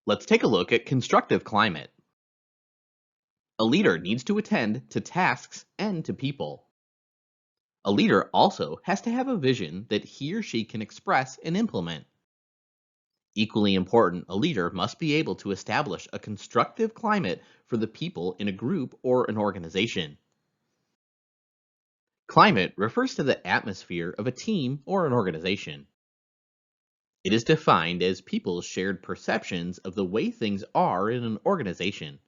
Let's take a look at constructive climate. A leader needs to attend to tasks and to people. A leader also has to have a vision that he or she can express and implement. Equally important, a leader must be able to establish a constructive climate for the people in a group or an organization. Climate refers to the atmosphere of a team or an organization. It is defined as people's shared perceptions of the way things are in an organization.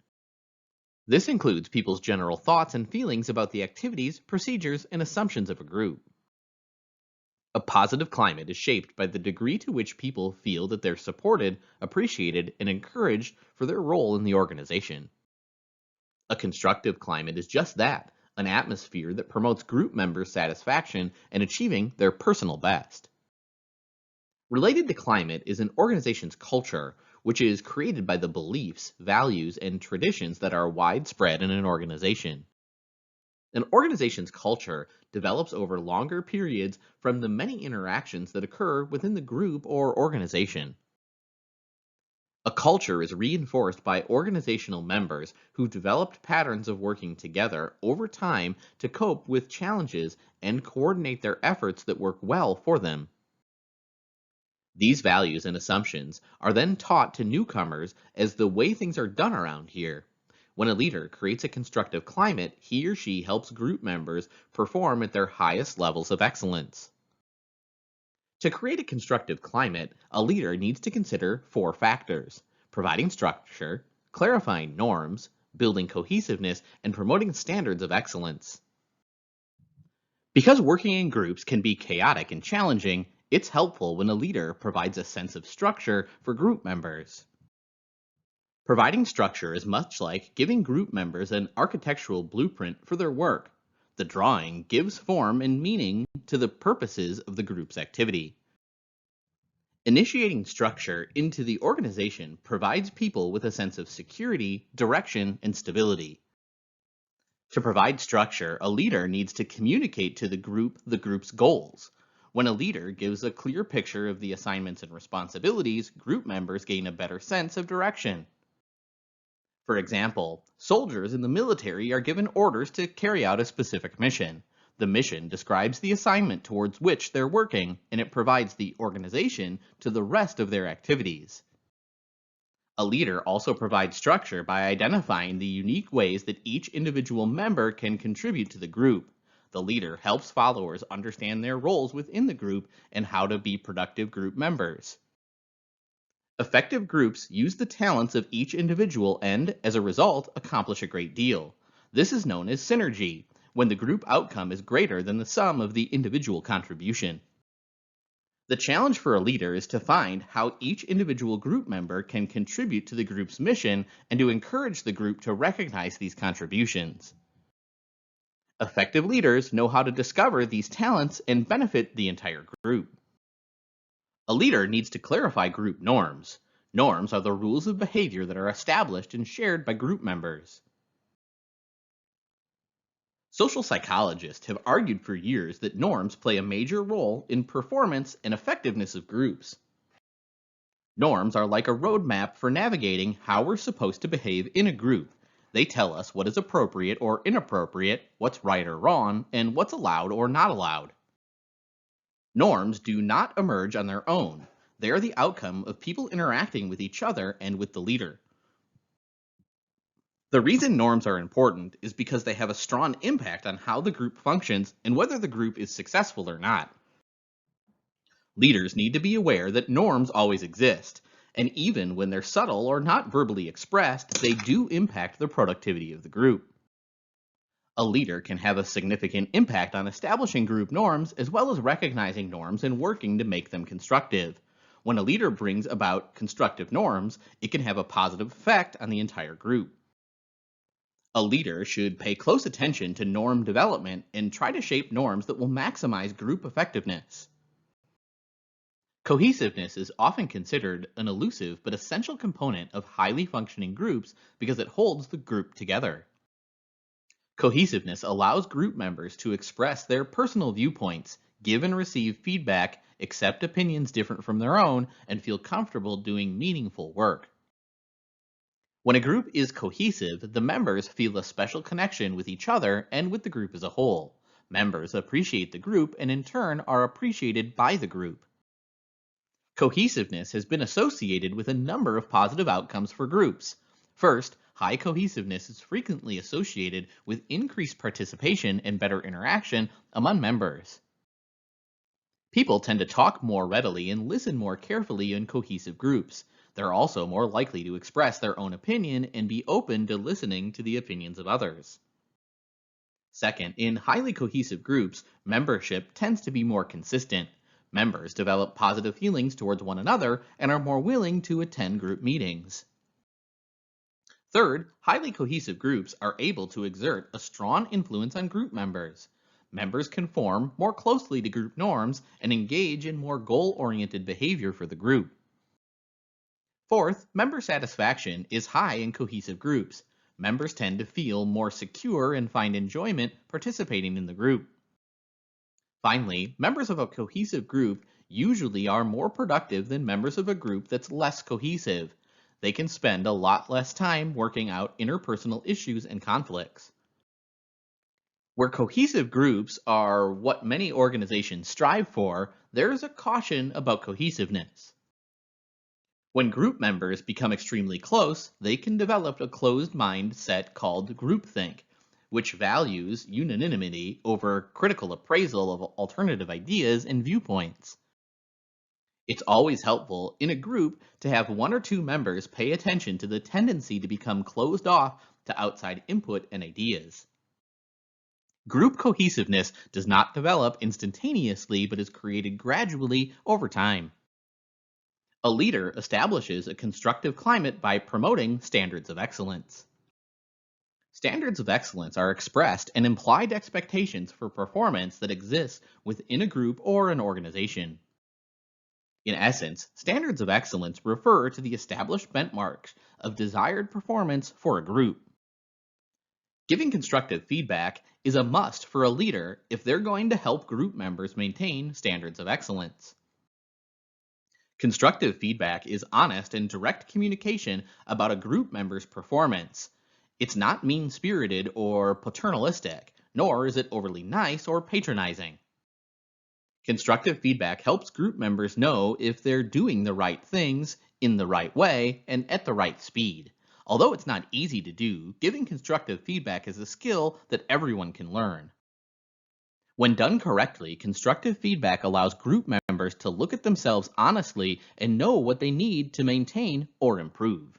This includes people's general thoughts and feelings about the activities, procedures, and assumptions of a group. A positive climate is shaped by the degree to which people feel that they're supported, appreciated, and encouraged for their role in the organization. A constructive climate is just that, an atmosphere that promotes group members' satisfaction and achieving their personal best. Related to climate is an organization's culture, which is created by the beliefs, values, and traditions that are widespread in an organization. An organization's culture develops over longer periods from the many interactions that occur within the group or organization. A culture is reinforced by organizational members who developed patterns of working together over time to cope with challenges and coordinate their efforts that work well for them. These values and assumptions are then taught to newcomers as the way things are done around here. When a leader creates a constructive climate, he or she helps group members perform at their highest levels of excellence. To create a constructive climate, a leader needs to consider four factors: providing structure, clarifying norms, building cohesiveness, and promoting standards of excellence. Because working in groups can be chaotic and challenging, it's helpful when a leader provides a sense of structure for group members. Providing structure is much like giving group members an architectural blueprint for their work. The drawing gives form and meaning to the purposes of the group's activity. Initiating structure into the organization provides people with a sense of security, direction, and stability. To provide structure, a leader needs to communicate to the group's goals. When a leader gives a clear picture of the assignments and responsibilities, group members gain a better sense of direction. For example, soldiers in the military are given orders to carry out a specific mission. The mission describes the assignment towards which they're working, and it provides the organization to the rest of their activities. A leader also provides structure by identifying the unique ways that each individual member can contribute to the group. The leader helps followers understand their roles within the group and how to be productive group members. Effective groups use the talents of each individual and, as a result, accomplish a great deal. This is known as synergy, when the group outcome is greater than the sum of the individual contribution. The challenge for a leader is to find how each individual group member can contribute to the group's mission and to encourage the group to recognize these contributions. Effective leaders know how to discover these talents and benefit the entire group. A leader needs to clarify group norms. Norms are the rules of behavior that are established and shared by group members. Social psychologists have argued for years that norms play a major role in performance and effectiveness of groups. Norms are like a roadmap for navigating how we're supposed to behave in a group. They tell us what is appropriate or inappropriate, what's right or wrong, and what's allowed or not allowed. Norms do not emerge on their own. They are the outcome of people interacting with each other and with the leader. The reason norms are important is because they have a strong impact on how the group functions and whether the group is successful or not. Leaders need to be aware that norms always exist, and even when they're subtle or not verbally expressed, they do impact the productivity of the group. A leader can have a significant impact on establishing group norms as well as recognizing norms and working to make them constructive. When a leader brings about constructive norms, it can have a positive effect on the entire group. A leader should pay close attention to norm development and try to shape norms that will maximize group effectiveness. Cohesiveness is often considered an elusive but essential component of highly functioning groups because it holds the group together. Cohesiveness allows group members to express their personal viewpoints, give and receive feedback, accept opinions different from their own, and feel comfortable doing meaningful work. When a group is cohesive, the members feel a special connection with each other and with the group as a whole. Members appreciate the group and in turn are appreciated by the group. Cohesiveness has been associated with a number of positive outcomes for groups. First, high cohesiveness is frequently associated with increased participation and better interaction among members. People tend to talk more readily and listen more carefully in cohesive groups. They're also more likely to express their own opinion and be open to listening to the opinions of others. Second, in highly cohesive groups, membership tends to be more consistent. Members develop positive feelings towards one another and are more willing to attend group meetings. Third, highly cohesive groups are able to exert a strong influence on group members. Members conform more closely to group norms and engage in more goal-oriented behavior for the group. Fourth, member satisfaction is high in cohesive groups. Members tend to feel more secure and find enjoyment participating in the group. Finally, members of a cohesive group usually are more productive than members of a group that's less cohesive. They can spend a lot less time working out interpersonal issues and conflicts. Where cohesive groups are what many organizations strive for, there is a caution about cohesiveness. When group members become extremely close, they can develop a closed mindset called groupthink, which values unanimity over critical appraisal of alternative ideas and viewpoints. It's always helpful in a group to have one or two members pay attention to the tendency to become closed off to outside input and ideas. Group cohesiveness does not develop instantaneously but is created gradually over time. A leader establishes a constructive climate by promoting standards of excellence. Standards of excellence are expressed and implied expectations for performance that exist within a group or an organization. In essence, standards of excellence refer to the established benchmarks of desired performance for a group. Giving constructive feedback is a must for a leader if they're going to help group members maintain standards of excellence. Constructive feedback is honest and direct communication about a group member's performance. It's not mean-spirited or paternalistic, nor is it overly nice or patronizing. Constructive feedback helps group members know if they're doing the right things in the right way and at the right speed. Although it's not easy to do, giving constructive feedback is a skill that everyone can learn. When done correctly, constructive feedback allows group members to look at themselves honestly and know what they need to maintain or improve.